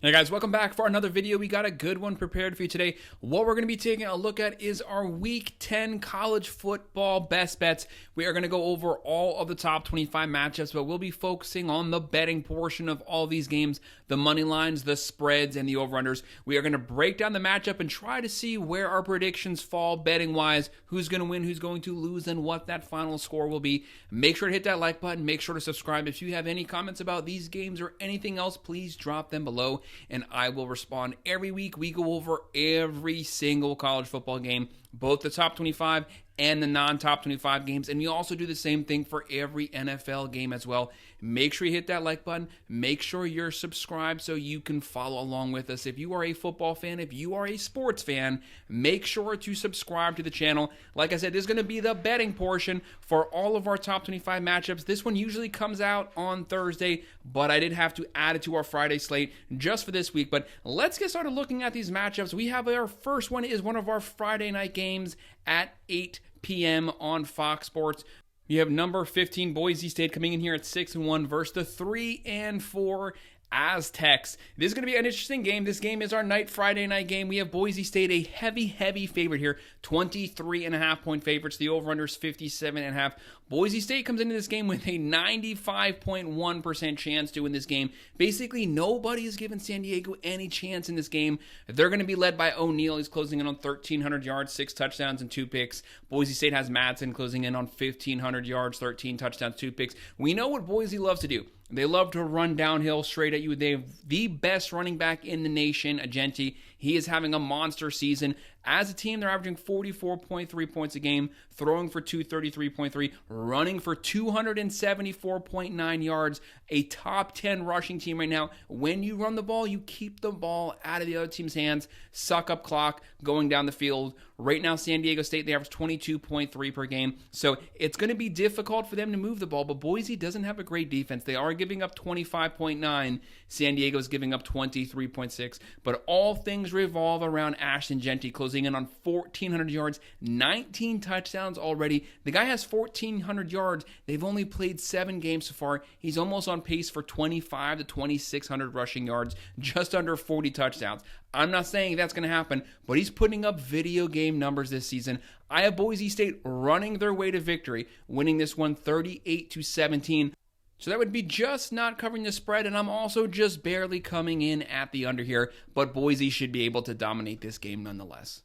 Hey guys, welcome back for another video. We got a good one prepared for you today. What we're going to be taking a look at is our Week 10 college football best bets. We are going to go over all of the top 25 matchups, but we'll be focusing on the betting portion of all these games, the money lines, the spreads, and the over-unders. We are going to break down the matchup and try to see where our predictions fall betting-wise, who's going to win, who's going to lose, and what that final score will be. Make sure to hit that like button. Make sure to subscribe. If you have any comments about these games or anything else, please drop them below, and I will respond every week. We go over every single college football game, both the top 25 and the non-top 25 games, and we also do the same thing for every NFL game as well. Make sure you hit that like button. Make sure you're subscribed so you can follow along with us. If you are a football fan, if you are a sports fan, make sure to subscribe to the channel. Like I said, this is going to be the betting portion for all of our top 25 matchups. This one usually comes out on Thursday, but I did have to add it to our Friday slate just for this week. But let's get started looking at these matchups. We have our first one is one of our Friday night games at 8 p.m. on Fox Sports. You have number 15 Boise State coming in here at 6-1 versus the 3-4 Aztecs. This is going to be an interesting game. This game is our Friday night game. We have Boise State, a heavy favorite here, 23.5 point favorites. The over-under is 57.5. Boise State comes into this game with a 95.1% chance to win this game. Basically, nobody has given San Diego any chance in this game. They're going to be led by O'Neal. He's closing in on 1,300 yards, 6 touchdowns, and 2 picks. Boise State has Madsen closing in on 1,500 yards, 13 touchdowns, 2 picks. We know what Boise loves to do. They love to run downhill straight at you. They have the best running back in the nation, Agenti. He is having a monster season. As a team, they're averaging 44.3 points a game, throwing for 233.3, running for 274.9 yards. A top 10 rushing team right now. When you run the ball, you keep the ball out of the other team's hands, suck up clock going down the field. Right now, San Diego State, they average 22.3 per game. So it's going to be difficult for them to move the ball, but Boise doesn't have a great defense. They are giving up 25.9. San Diego's giving up 23.6. But all things revolve around Ashton Jeanty, closing in on 1,400 yards, 19 touchdowns already. The guy has 1,400 yards. They've only played 7 games so far. He's almost on pace for 25 to 2,600 rushing yards, just under 40 touchdowns. I'm not saying that's going to happen, but he's putting up video game numbers this season. I have Boise State running their way to victory, winning this one 38-17. So that would be just not covering the spread, and I'm also just barely coming in at the under here, but Boise should be able to dominate this game nonetheless.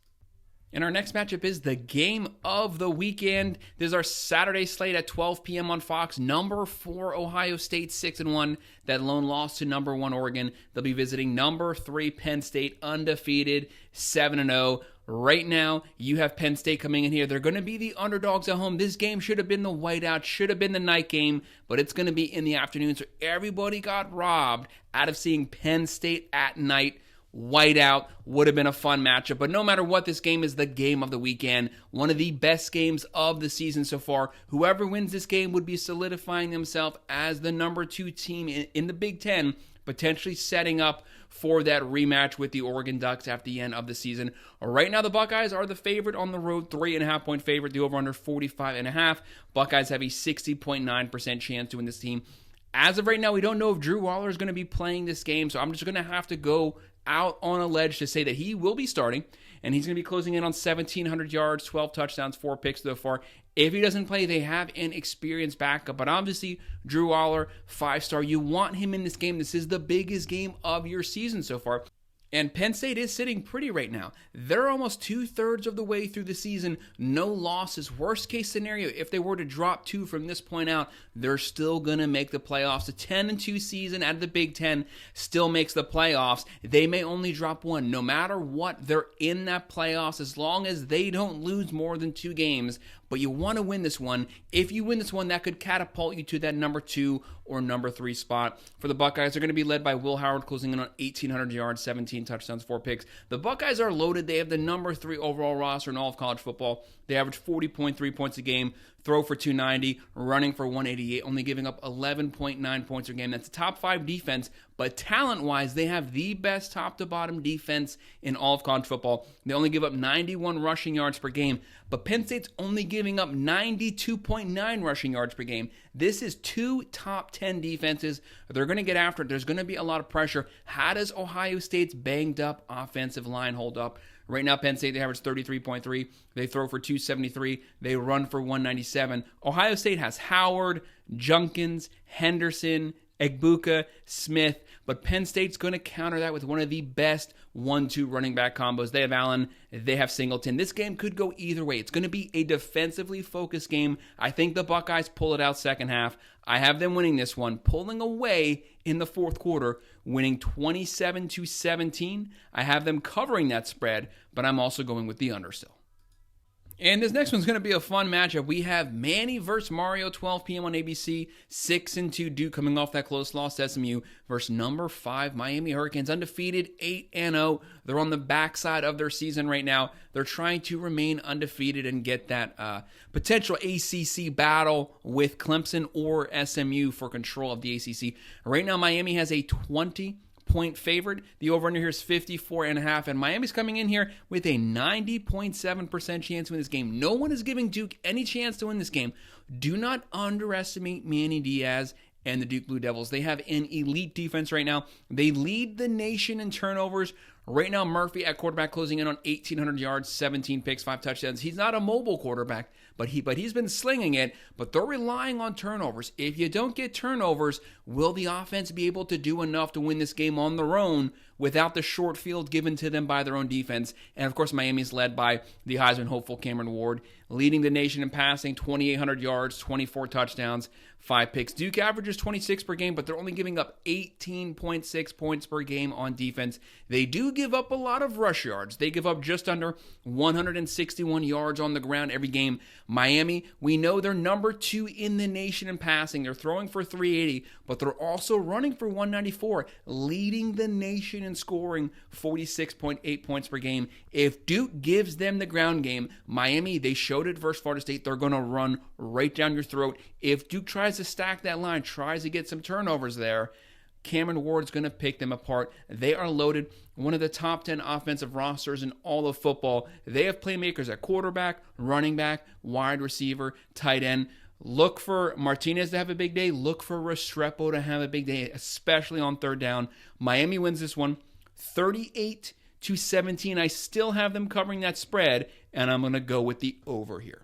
And our next matchup is the game of the weekend. This is our Saturday slate at 12 p.m. on Fox. Number 4 Ohio State 6-1. That lone loss to number 1 Oregon. They'll be visiting number 3 Penn State, undefeated 7-0. Right now, you have Penn State coming in here. They're going to be the underdogs at home. This game should have been the whiteout, should have been the night game, but it's going to be in the afternoon. So everybody got robbed out of seeing Penn State at night. Whiteout would have been a fun matchup, but no matter what, this game is the game of the weekend. One of the best games of the season so far. Whoever wins this game would be solidifying themselves as the number 2 team in the Big Ten, potentially setting up for that rematch with the Oregon Ducks at the end of the season. Right now, the Buckeyes are the favorite on the road, 3.5 point favorite. The over-under 45.5. Buckeyes have a 60.9% chance to win this team. As of right now, we don't know if Drew Waller is going to be playing this game, so I'm just going to have to go out on a ledge to say that he will be starting, and he's going to be closing in on 1,700 yards, 12 touchdowns, 4 picks so far. If he doesn't play, they have an experienced backup, but obviously, Drew Waller, 5-star, you want him in this game. This is the biggest game of your season so far. And Penn State is sitting pretty right now. They're almost 2/3 of the way through the season. No losses. Worst case scenario, if they were to drop 2 from this point out, they're still going to make the playoffs. A 10-2 season out of the Big Ten still makes the playoffs. They may only drop 1. No matter what, they're in that playoffs as long as they don't lose more than 2 games. But you want to win this one. If you win this one, that could catapult you to that number 2 or number 3 spot. For the Buckeyes, they're going to be led by Will Howard, closing in on 1,800 yards, 17 touchdowns, 4 picks. The Buckeyes are loaded. They have the number 3 overall roster in all of college football. They average 40.3 points a game, throw for 290, running for 188, only giving up 11.9 points a game. That's a top 5 defense, but talent-wise, they have the best top-to-bottom defense in all of college football. They only give up 91 rushing yards per game, but Penn State's only giving up 92.9 rushing yards per game. This is two top 10 defenses. They're going to get after it. There's going to be a lot of pressure. How does Ohio State's banged-up offensive line hold up? Right now, Penn State, they average 33.3. They throw for 273. They run for 197. Ohio State has Howard, Junkins, Henderson, Egbuka, Smith, but Penn State's going to counter that with one of the best 1-2 running back combos. They have Allen, they have Singleton. This game could go either way. It's going to be a defensively focused game. I think the Buckeyes pull it out second half. I have them winning this one, pulling away in the fourth quarter, winning 27-17. I have them covering that spread, but I'm also going with the under still. And this next one's going to be a fun matchup. We have Manny versus Mario, 12 p.m. on ABC. 6-2 Duke coming off that close loss to SMU versus number 5 Miami Hurricanes, undefeated, 8-0. They're on the backside of their season right now. They're trying to remain undefeated and get that potential ACC battle with Clemson or SMU for control of the ACC. Right now, Miami has a 20-point favorite. The over-under here is 54.5, and Miami's coming in here with a 90.7% chance to win this game. No one is giving Duke any chance to win this game. Do not underestimate Manny Diaz and the Duke Blue Devils. They have an elite defense right now. They lead the nation in turnovers. Right now, Murphy at quarterback closing in on 1,800 yards, 17 picks, 5 touchdowns. He's not a mobile quarterback, but he's been slinging it, but they're relying on turnovers. If you don't get turnovers, will the offense be able to do enough to win this game on their own without the short field given to them by their own defense? And of course, Miami's led by the Heisman hopeful Cameron Ward, leading the nation in passing, 2,800 yards, 24 touchdowns, 5 picks. Duke averages 26 per game, but they're only giving up 18.6 points per game on defense. They do give up a lot of rush yards. They give up just under 161 yards on the ground every game. Miami, we know they're number 2 in the nation in passing. They're throwing for 380, but they're also running for 194, leading the nation in scoring, 46.8 points per game. If Duke gives them the ground game, Miami, they showed it versus Florida State, they're going to run right down your throat. If Duke tries to stack that line, tries to get some turnovers there, Cameron Ward's going to pick them apart. They are loaded. One of the top 10 offensive rosters in all of football. They have playmakers at quarterback, running back, wide receiver, tight end. Look for Martinez to have a big day. Look for Restrepo to have a big day, especially on third down. Miami wins this one 38-17. I still have them covering that spread, and I'm going to go with the over here.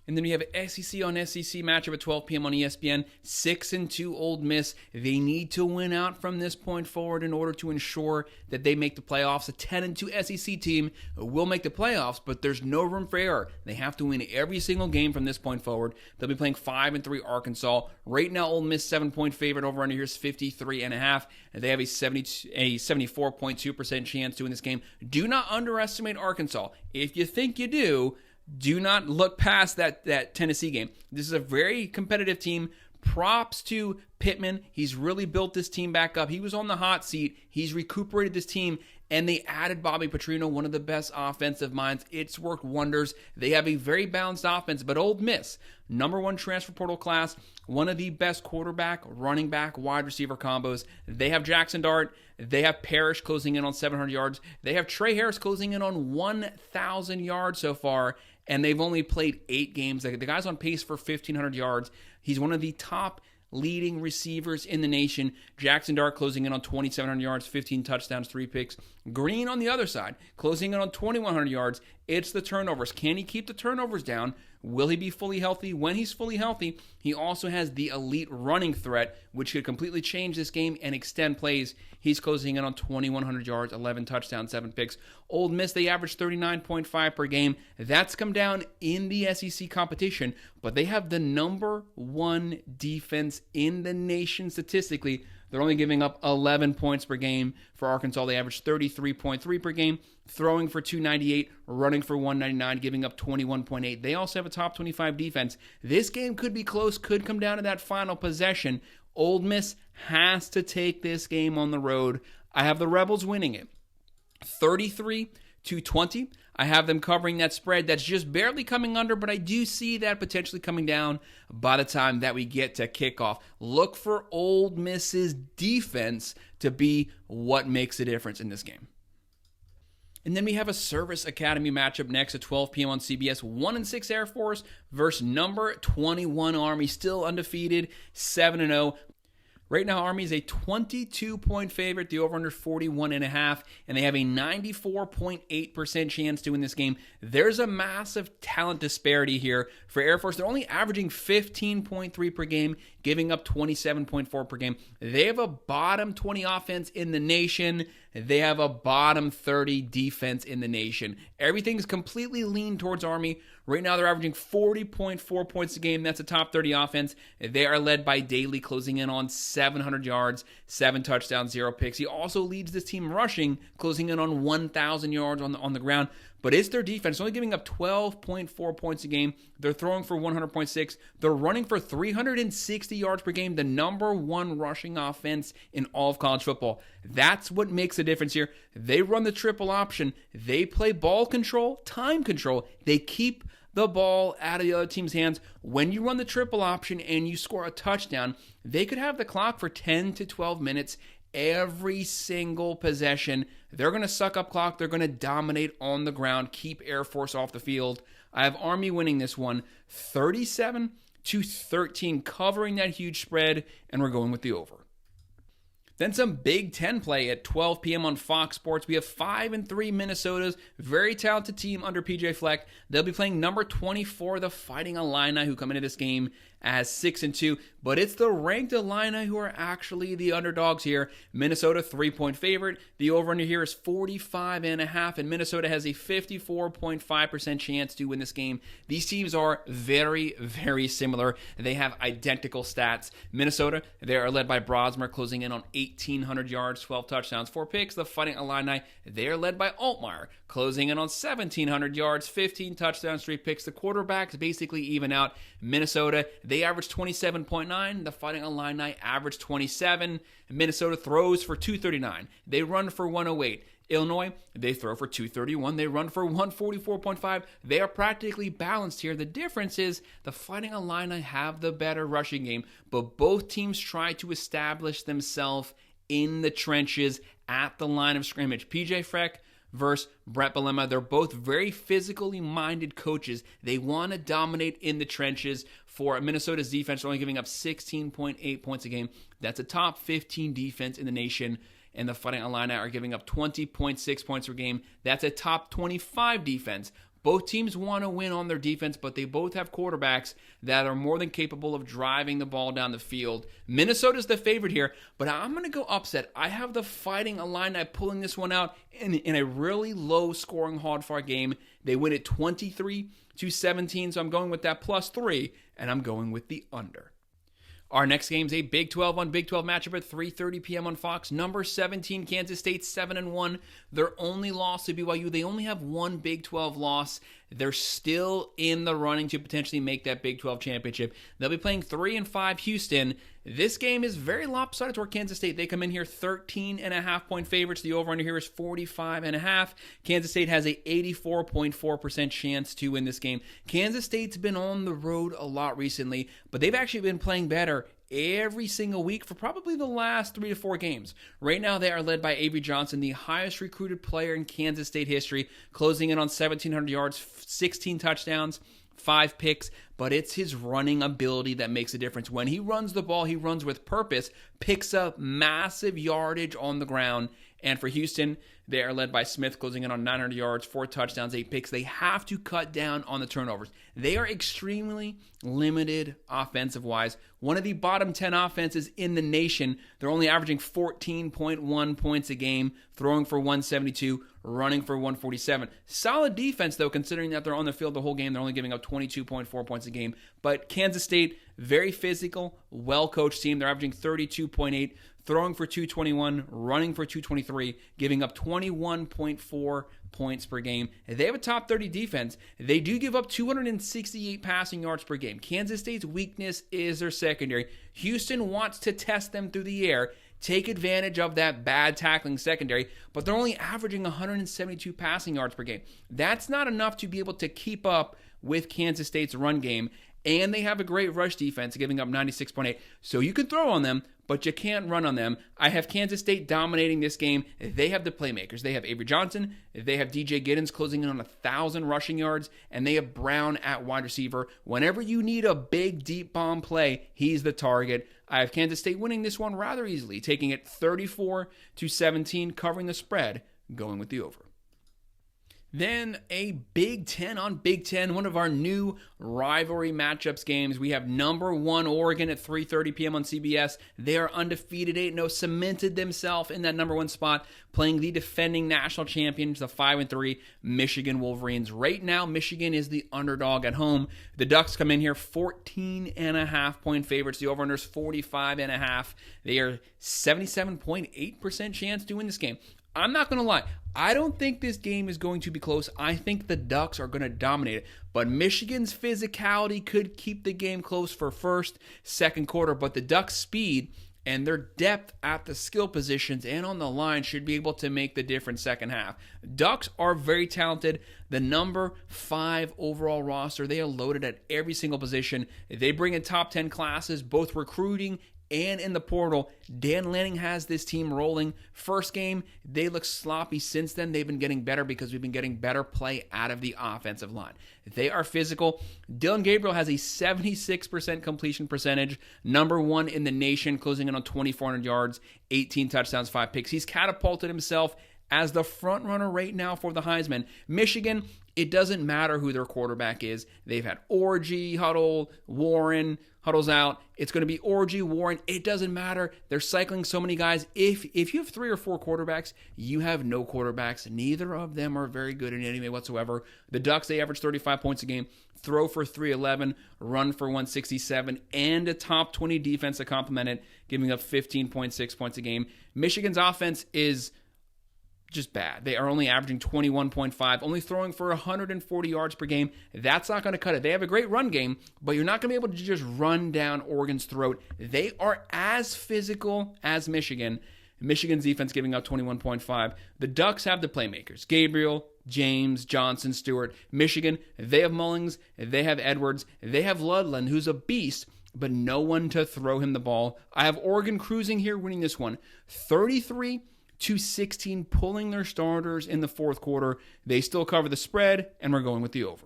And then we have an SEC on SEC matchup at 12 p.m. on ESPN. 6-2 Ole Miss. They need to win out from this point forward in order to ensure that they make the playoffs. A 10-2 SEC team will make the playoffs, but there's no room for error. They have to win every single game from this point forward. They'll be playing 5-3 Arkansas. Right now, Ole Miss 7-point favorite. Over under here is 53.5. And they have a 74.2% chance to win this game. Do not underestimate Arkansas. If you think you do not look past that Tennessee game. This is a very competitive team. Props to Pittman. He's really built this team back up. He was on the hot seat. He's recuperated this team, and they added Bobby Petrino, one of the best offensive minds. It's worked wonders. They have a very balanced offense, but Ole Miss, number 1 transfer portal class, one of the best quarterback, running back, wide receiver combos. They have Jackson Dart. They have Parrish closing in on 700 yards. They have Trey Harris closing in on 1,000 yards so far, and they've only played 8 games. The guy's on pace for 1,500 yards. He's one of the top leading receivers in the nation. Jackson Dart closing in on 2,700 yards, 15 touchdowns, 3 picks. Green on the other side, closing in on 2,100 yards. It's the turnovers. Can he keep the turnovers down? Will he be fully healthy? When he's fully healthy, he also has the elite running threat, which could completely change this game and extend plays. He's closing in on 2,100 yards, 11 touchdowns, 7 picks. Ole Miss, they average 39.5 per game. That's come down in the SEC competition, but they have the number 1 defense in the nation statistically. They're only giving up 11 points per game. For Arkansas, they average 33.3 per game, throwing for 298, running for 199, giving up 21.8. They also have a top 25 defense. This game could be close, could come down to that final possession. Ole Miss has to take this game on the road. I have the Rebels winning it 33-20. I have them covering that spread that's just barely coming under, but I do see that potentially coming down by the time that we get to kickoff. Look for Ole Miss's defense to be what makes a difference in this game. And then we have a Service Academy matchup next at 12 p.m. on CBS. 1-6 Air Force versus number 21 Army, still undefeated, 7-0. Right now, Army is a 22-point favorite, the over-under 41.5, and they have a 94.8% chance to win this game. There's a massive talent disparity here for Air Force. They're only averaging 15.3 per game, giving up 27.4 per game. They have a bottom 20 offense in the nation. They have a bottom 30 defense in the nation. Everything's completely leaned towards Army. Right now, they're averaging 40.4 points a game. That's a top 30 offense. They are led by Daly, closing in on 700 yards, 7 touchdowns, 0 picks. He also leads this team rushing, closing in on 1,000 yards on the ground. But it's their defense, only giving up 12.4 points a game. They're throwing for 100.6. They're running for 360 yards per game, the number 1 rushing offense in all of college football. That's what makes a difference here. They run the triple option. They play ball control, time control. They keep the ball out of the other team's hands. When you run the triple option and you score a touchdown, they could have the clock for 10 to 12 minutes every single possession. They're going to suck up clock. They're going to dominate on the ground, keep Air Force off the field. I have Army winning this one 37-13, covering that huge spread, and we're going with the over. Then some Big Ten play at 12 p.m. on Fox Sports. We have 5-3 Minnesota's very talented team under PJ Fleck. They'll be playing number 24, the Fighting Illini, who come into this game as 6-2. But it's the ranked Illini who are actually the underdogs here. Minnesota 3-point favorite. The over-under here is 45.5, and Minnesota has a 54.5% chance to win this game. These teams are very, very similar. They have identical stats. Minnesota, they are led by Brosmer, closing in on 1,800 yards, 12 touchdowns, 4 picks. The Fighting Illini, they are led by Altmaier, closing in on 1,700 yards, 15 touchdowns, 3 picks. The quarterbacks basically even out. Minnesota, they average 27.9. The Fighting Illini average 27. Minnesota throws for 239. They run for 108. Illinois, they throw for 231. They run for 144.5. They are practically balanced here. The difference is the Fighting Illini have the better rushing game, but both teams try to establish themselves in the trenches at the line of scrimmage. PJ Fleck versus Brett Bielema. They're both very physically minded coaches. They want to dominate in the trenches. For Minnesota's defense, they're only giving up 16.8 points a game. That's a top 15 defense in the nation. And the Fighting Illini are giving up 20.6 points per game. That's a top 25 defense. Both teams want to win on their defense, but they both have quarterbacks that are more than capable of driving the ball down the field. Minnesota's the favorite here, but I'm going to go upset. I have the Fighting Illini pulling this one out in a really low-scoring, hard-fought game. They win it 23-17, so I'm going with that +3, and I'm going with the under. Our next game is a Big 12 on Big 12 matchup at 3:30 p.m. on Fox. Number 17, Kansas State, 7-1. Their only loss to BYU. They only have one Big 12 loss. They're still in the running to potentially make that Big 12 championship. They'll be playing 3-5 Houston. This game is very lopsided toward Kansas State. They come in here 13.5-point favorites. The over-under here is 45.5. Kansas State has a 84.4% chance to win this game. Kansas State's been on the road a lot recently, but they've actually been playing better every single week for probably the last 3 to 4 games. Right now, they are led by Avery Johnson, the highest recruited player in Kansas State history, closing in on 1,700 yards, 16 touchdowns, 5 picks, but it's his running ability that makes a difference. When he runs the ball, he runs with purpose, picks up massive yardage on the ground. And for Houston, they are led by Smith, closing in on 900 yards, 4 touchdowns, 8 picks. They have to cut down on the turnovers. They are extremely limited offensive-wise. One of the bottom 10 offenses in the nation. They're only averaging 14.1 points a game, throwing for 172, running for 147. Solid defense, though, considering that they're on the field the whole game. They're only giving up 22.4 points a game. But Kansas State, very physical, well-coached team. They're averaging 32.8, throwing for 221, running for 223, giving up 21.4 points per game. They have a top 30 defense. They do give up 268 passing yards per game. Kansas State's weakness is their secondary. Houston wants to test them through the air. take advantage of that bad tackling secondary, but they're only averaging 172 passing yards per game. That's not enough to be able to keep up with Kansas State's run game, and they have a great rush defense, giving up 96.8. So you can throw on them, but you can't run on them. I have Kansas State dominating this game. They have the playmakers. They have Avery Johnson. They have DJ Giddens closing in on 1,000 rushing yards, and they have Brown at wide receiver. Whenever you need a big, deep bomb play, he's the target. I have Kansas State winning this one rather easily, taking it 34-17, covering the spread, going with the over. Then a Big Ten on Big Ten, one of our new rivalry matchups games. We have number 1 Oregon at 3:30 p.m. on CBS. They are undefeated 8-0, cemented themselves in that number 1 spot, playing the defending national champions, the 5-3 Michigan Wolverines. Right now, Michigan is the underdog at home. The Ducks come in here 14.5-point favorites. The over-under's 45.5. They are 77.8% chance to win this game. I'm not going to lie. I don't think this game is going to be close. I think the Ducks are going to dominate it. But Michigan's physicality could keep the game close for first, second quarter. But the Ducks' speed and their depth at the skill positions and on the line should be able to make the difference second half. Ducks are very talented. The number 5 overall roster, they are loaded at every single position. They bring in top 10 classes, both recruiting and in the portal. Dan Lanning has this team rolling. First game, they look sloppy. Since then, they've been getting better because we've been getting better play out of the offensive line. They are physical. Dylan Gabriel has a 76% completion percentage, number 1 in the nation, closing in on 2,400 yards, 18 touchdowns, 5 picks. He's catapulted himself as the front runner right now for the Heisman. Michigan, it doesn't matter who their quarterback is. They've had Orgy, Huddle, Warren. Huddle's out. It's going to be Orgy, Warren. It doesn't matter. They're cycling so many guys. If you have 3 or 4 quarterbacks, you have no quarterbacks. Neither of them are very good in any way whatsoever. The Ducks, they average 35 points a game, throw for 311, run for 167, and a top 20 defense to complement it, giving up 15.6 points a game. Michigan's offense is just bad. They are only averaging 21.5, only throwing for 140 yards per game. That's not going to cut it. They have a great run game, but you're not going to be able to just run down Oregon's throat. They are as physical as Michigan. Michigan's defense giving up 21.5. The Ducks have the playmakers. Gabriel, James, Johnson, Stewart. Michigan, they have Mullings, they have Edwards, they have Ludland, who's a beast, but no one to throw him the ball. I have Oregon cruising here, winning this one 33-16, pulling their starters in the fourth quarter. They still cover the spread, and we're going with the over.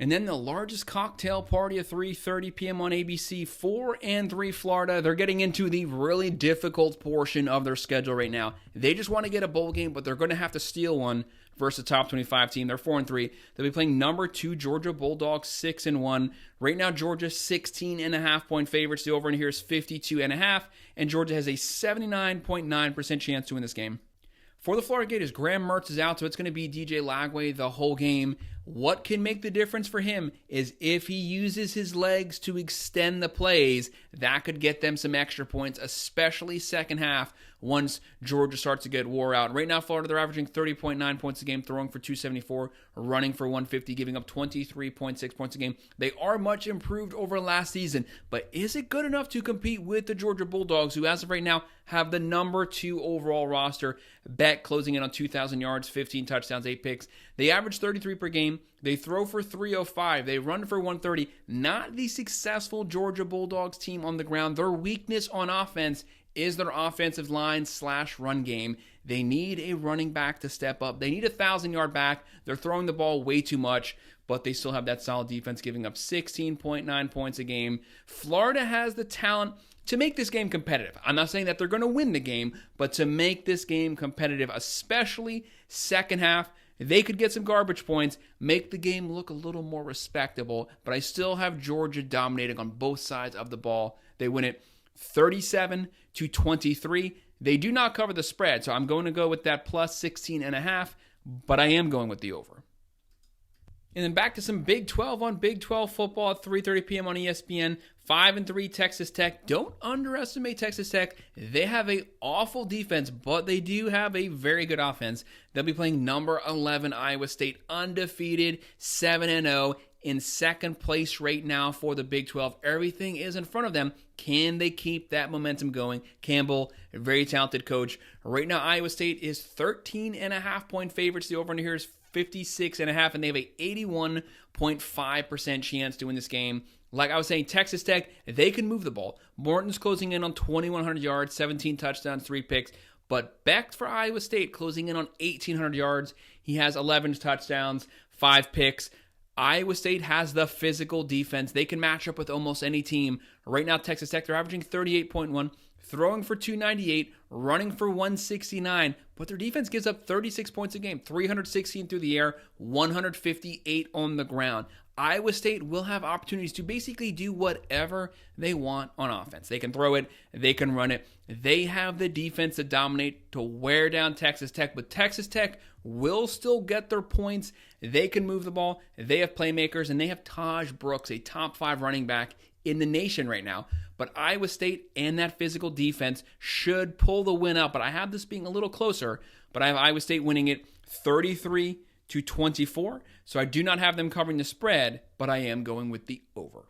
And then the largest cocktail party at 3:30 p.m. on ABC, 4-3 Florida. They're getting into the really difficult portion of their schedule right now. They just want to get a bowl game, but they're going to have to steal one versus a top 25 team. They're 4-3. They'll be playing number 2 Georgia Bulldogs, 6-1. Right now, Georgia 16.5-point favorites. The over in here is 52.5, and Georgia has a 79.9% chance to win this game. For the Florida Gators, Graham Mertz is out, so it's going to be DJ Lagway the whole game. What can make the difference for him is if he uses his legs to extend the plays, that could get them some extra points, especially second half once Georgia starts to get wore out. Right now, Florida, they're averaging 30.9 points a game, throwing for 274, running for 150, giving up 23.6 points a game. They are much improved over last season, but is it good enough to compete with the Georgia Bulldogs, who as of right now have the number 2 overall roster? Bet closing in on 2,000 yards, 15 touchdowns, 8 picks. They average 33 per game. They throw for 305. They run for 130. Not the successful Georgia Bulldogs team on the ground. Their weakness on offense is their offensive line / run game. They need a running back to step up. They need a 1,000-yard back. They're throwing the ball way too much, but they still have that solid defense, giving up 16.9 points a game. Florida has the talent to make this game competitive. I'm not saying that they're going to win the game, but to make this game competitive, especially second half, they could get some garbage points, make the game look a little more respectable, but I still have Georgia dominating on both sides of the ball. They win it 37-23. They do not cover the spread, so I'm going to go with that plus 16.5, but I am going with the over. And then back to some Big 12 on Big 12 football at 3:30 p.m. on ESPN. 5-3 Texas Tech. Don't underestimate Texas Tech. They have an awful defense, but they do have a very good offense. They'll be playing number 11 Iowa State, undefeated, 7-0. in second place right now for the Big 12. Everything is in front of them. Can they keep that momentum going? Campbell, a very talented coach. Right now, Iowa State is 13.5-point favorites. The over-under here is 56.5, and they have a 81.5% chance to win this game. Like I was saying, Texas Tech, they can move the ball. Morton's closing in on 2,100 yards, 17 touchdowns, 3 picks. But Beck for Iowa State closing in on 1,800 yards. He has 11 touchdowns, 5 picks. Iowa State has the physical defense. They can match up with almost any team. Right now, Texas Tech, they're averaging 38.1, throwing for 298, running for 169, but their defense gives up 36 points a game, 316 through the air, 158 on the ground. Iowa State will have opportunities to basically do whatever they want on offense. They can throw it, they can run it. They have the defense to dominate, to wear down Texas Tech, but Texas Tech will still get their points. They can move the ball, they have playmakers, and they have Taj Brooks, a top 5 running back in the nation right now. But Iowa State and that physical defense should pull the win out. But I have this being a little closer, but I have Iowa State winning it 33-24. So I do not have them covering the spread, but I am going with the over.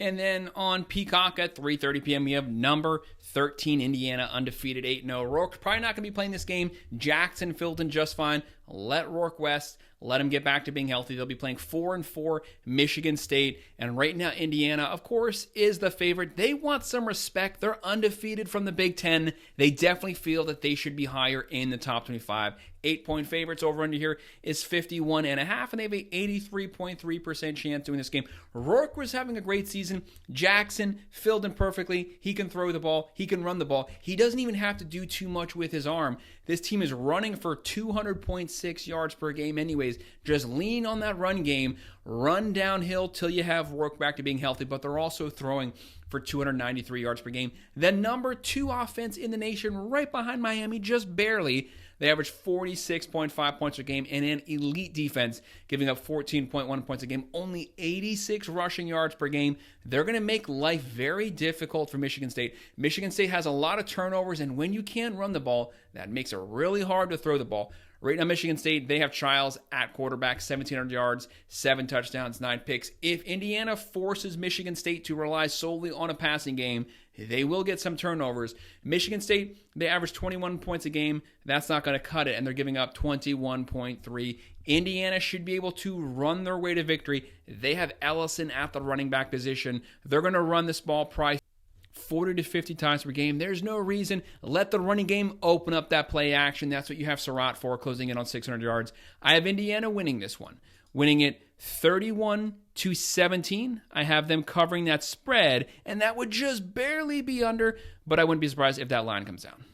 And then on Peacock at 3:30 p.m., we have number 13 Indiana, undefeated 8-0. Rourke's probably not going to be playing this game. Jackson filled in just fine. Let Rourke West, let him get back to being healthy. They'll be playing 4-4 Michigan State. And right now, Indiana, of course, is the favorite. They want some respect. They're undefeated from the Big Ten. They definitely feel that they should be higher in the top 25. 8-point favorites. Over under here is 51.5, and they have a 83.3% chance to win this game. Rourke was having a great season. Jackson filled in perfectly. He can throw the ball. He can run the ball. He doesn't even have to do too much with his arm. This team is running for 200.6 yards per game anyways. Just lean on that run game. Run downhill till you have Rourke back to being healthy, but they're also throwing for 293 yards per game. The number 2 offense in the nation, right behind Miami, just barely. They average 46.5 points per game, and an elite defense, giving up 14.1 points a game, only 86 rushing yards per game. They're going to make life very difficult for Michigan State. Michigan State has a lot of turnovers, and when you can't run the ball, that makes it really hard to throw the ball. Right now, Michigan State, they have Childs at quarterback, 1,700 yards, 7 touchdowns, 9 picks. If Indiana forces Michigan State to rely solely on a passing game, they will get some turnovers. Michigan State, they average 21 points a game. That's not going to cut it, and they're giving up 21.3. Indiana should be able to run their way to victory. They have Ellison at the running back position. They're going to run this ball price 40 to 50 times per game. There's no reason. Let the running game open up that play action. That's what you have Surratt for, closing in on 600 yards. I have Indiana winning this one, winning it 31-17. I have them covering that spread, and that would just barely be under, but I wouldn't be surprised if that line comes down.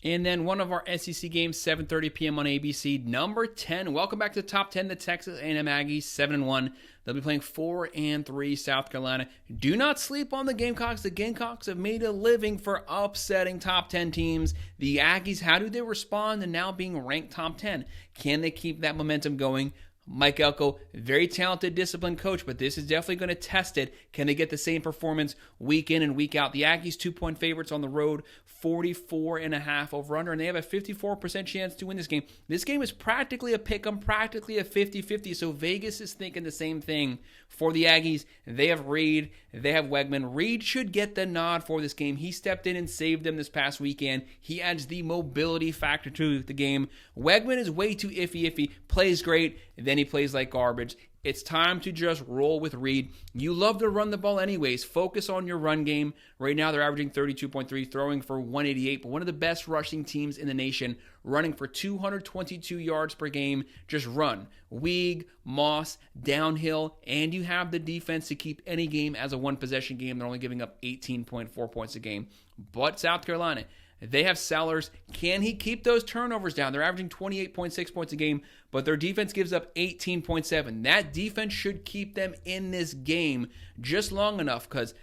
And then one of our SEC games, 7:30 p.m. on ABC, number 10. Welcome back to the top 10, the Texas A&M Aggies, 7-1. They'll be playing 4-3 South Carolina. Do not sleep on the Gamecocks. The Gamecocks have made a living for upsetting top 10 teams. The Aggies, how do they respond to now being ranked top 10? Can they keep that momentum going? Mike Elko, very talented, disciplined coach, but this is definitely going to test it. Can they get the same performance week in and week out? The Aggies, 2-point favorites on the road, 44.5 over-under, and they have a 54% chance to win this game. This game is practically a pick-em, practically a 50-50, so Vegas is thinking the same thing for the Aggies. They have Reed, they have Wegman. Reed should get the nod for this game. He stepped in and saved them this past weekend. He adds the mobility factor to the game. Wegman is way too iffy, plays great, and then he plays like garbage. It's time to just roll with Reed. You love to run the ball anyways. Focus on your run game. Right now, they're averaging 32.3, throwing for 188, but one of the best rushing teams in the nation, running for 222 yards per game. Just run. Weig, Moss, downhill, and you have the defense to keep any game as a one-possession game. They're only giving up 18.4 points a game. But South Carolina, they have Sellers. Can he keep those turnovers down? They're averaging 28.6 points a game, but their defense gives up 18.7. That defense should keep them in this game just long enough, because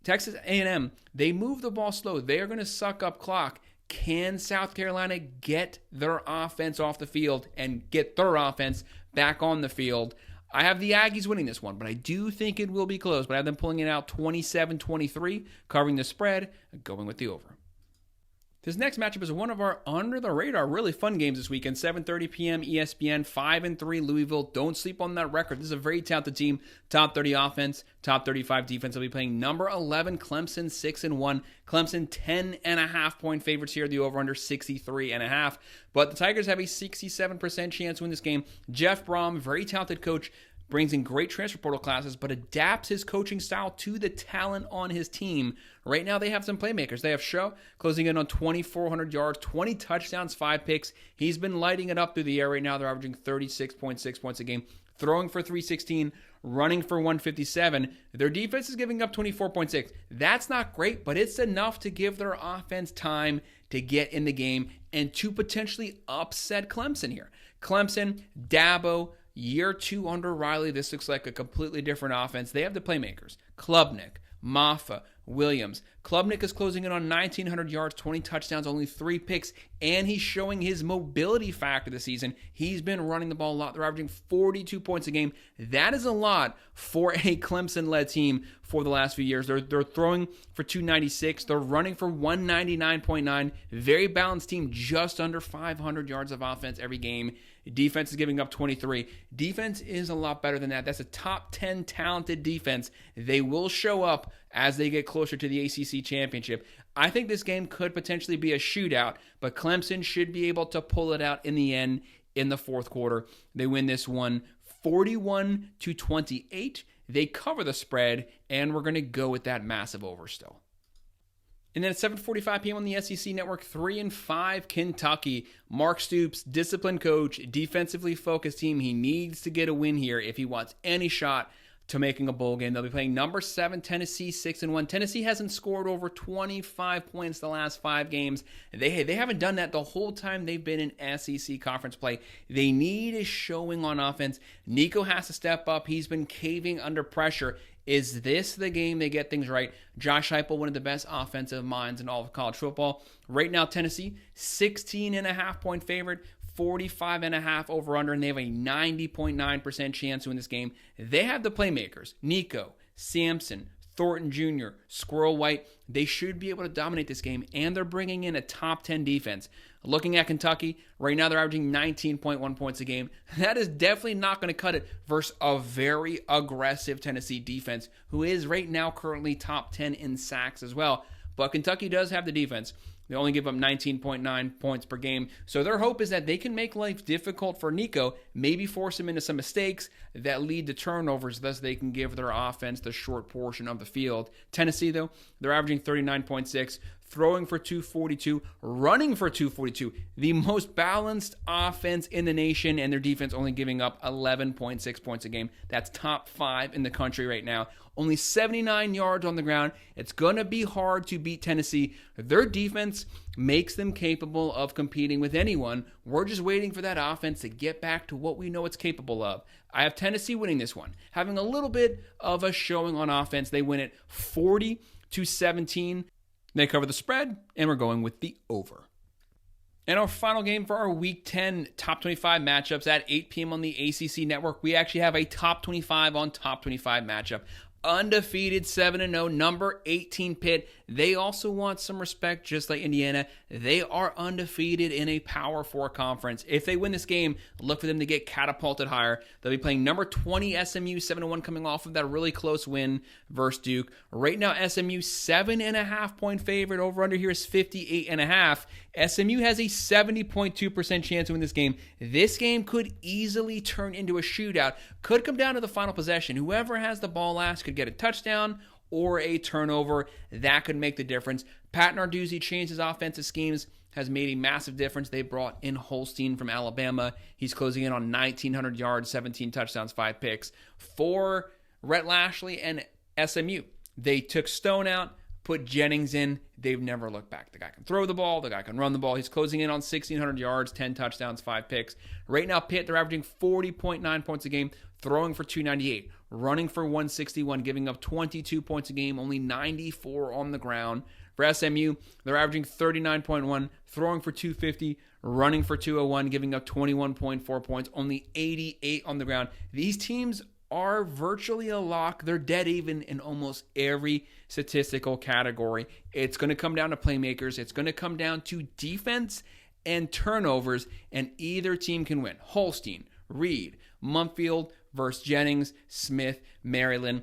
Texas A&M, they move the ball slow. They are going to suck up clock. Can South Carolina get their offense off the field and get their offense back on the field? I have the Aggies winning this one, but I do think it will be close. But I have them pulling it out 27-23, covering the spread, going with the over. This next matchup is one of our under-the-radar, really fun games this weekend. 7:30 p.m. ESPN, 5-3 Louisville. Don't sleep on that record. This is a very talented team. Top 30 offense, top 35 defense. They'll be playing number 11 Clemson, 6-1. Clemson 10.5-point favorites here. The over-under 63.5. But the Tigers have a 67% chance to win this game. Jeff Brom, very talented coach, brings in great transfer portal classes, but adapts his coaching style to the talent on his team. Right now, they have some playmakers. They have Shaw closing in on 2,400 yards, 20 touchdowns, 5 picks. He's been lighting it up through the air right now. They're averaging 36.6 points a game, throwing for 316, running for 157. Their defense is giving up 24.6. That's not great, but it's enough to give their offense time to get in the game and to potentially upset Clemson here. Clemson, Dabo, year 2 under Riley, this looks like a completely different offense. They have the playmakers. Klubnik, Maffa, Williams. Klubnik is closing in on 1,900 yards, 20 touchdowns, only 3 picks, and he's showing his mobility factor this season. He's been running the ball a lot. They're averaging 42 points a game. That is a lot for a Clemson-led team for the last few years. They're throwing for 296. They're running for 199.9. Very balanced team, just under 500 yards of offense every game. Defense is giving up 23. Defense is a lot better than that. That's a top 10 talented defense. They will show up as they get closer to the ACC championship. I think this game could potentially be a shootout, but Clemson should be able to pull it out in the end in the fourth quarter. They win this one 41-28. They cover the spread, and we're going to go with that massive over still. And then at 7:45 p.m. on the SEC Network, 3-5 Kentucky. Mark Stoops, disciplined coach, defensively focused team. He needs to get a win here if he wants any shot to making a bowl game. They'll be playing number 7 Tennessee, 6-1. Tennessee hasn't scored over 25 points the last 5 games. They haven't done that the whole time they've been in SEC conference play. They need a showing on offense. Nico has to step up. He's been caving under pressure. Is this the game they get things right? Josh Heupel, one of the best offensive minds in all of college football. Right now, Tennessee, 16.5-point favorite, 45.5 over-under, and they have a 90.9% chance to win this game. They have the playmakers, Nico, Sampson, Thornton Jr., Squirrel White. They should be able to dominate this game, and they're bringing in a top 10 defense. Looking at Kentucky, right now they're averaging 19.1 points a game. That is definitely not going to cut it versus a very aggressive Tennessee defense, who is right now currently top 10 in sacks as well. But Kentucky does have the defense. They only give up 19.9 points per game. So their hope is that they can make life difficult for Nico, maybe force him into some mistakes that lead to turnovers, thus they can give their offense the short portion of the field. Tennessee, though, they're averaging 39.6, throwing for 242, running for 242. The most balanced offense in the nation, and their defense only giving up 11.6 points a game. That's top 5 in the country right now. Only 79 yards on the ground. It's going to be hard to beat Tennessee. Their defense makes them capable of competing with anyone. We're just waiting for that offense to get back to what we know it's capable of. I have Tennessee winning this one, having a little bit of a showing on offense. They win it 40-17. They cover the spread, and we're going with the over. And our final game for our Week 10 Top 25 matchups at 8 p.m. on the ACC Network. We actually have a Top 25 on Top 25 matchup. Undefeated 7-0, number 18 Pitt. They also want some respect, just like Indiana. They are undefeated in a Power 4 conference. If they win this game, look for them to get catapulted higher. They'll be playing number 20 SMU, 7-1, coming off of that really close win versus Duke. Right now, SMU 7.5-point favorite. Over under here is 58.5. SMU has a 70.2% chance to win this game. This game could easily turn into a shootout. Could come down to the final possession. Whoever has the ball last could get a touchdown or a turnover. That could make the difference. Pat Narduzzi changed his offensive schemes, has made a massive difference. They brought in Holstein from Alabama. He's closing in on 1,900 yards, 17 touchdowns, 5 picks. For Rhett Lashley and SMU, they took Stone out, put Jennings in. They've never looked back. The guy can throw the ball. The guy can run the ball. He's closing in on 1,600 yards, 10 touchdowns, 5 picks. Right now, Pitt, they're averaging 40.9 points a game, throwing for 298, running for 161, giving up 22 points a game, only 94 on the ground. For SMU, they're averaging 39.1, throwing for 250, running for 201, giving up 21.4 points, only 88 on the ground. These teams are virtually a lock. They're dead even in almost every statistical category. It's going to come down to playmakers. It's going to come down to defense and turnovers, and either team can win. Holstein, Reed, Mumfield versus Jennings, Smith, Maryland.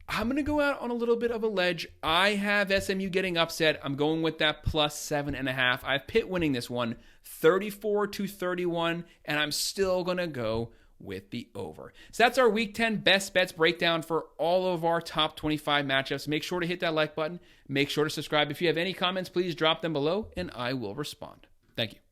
I'm going to go out on a little bit of a ledge. I have SMU getting upset. I'm going with that plus 7.5. I have Pitt winning this one 34-31, and I'm still going to go with the over. So that's our Week 10 best bets breakdown for all of our top 25 matchups. Make sure to hit that like button. Make sure to subscribe. If you have any comments, please drop them below, and I will respond. Thank you.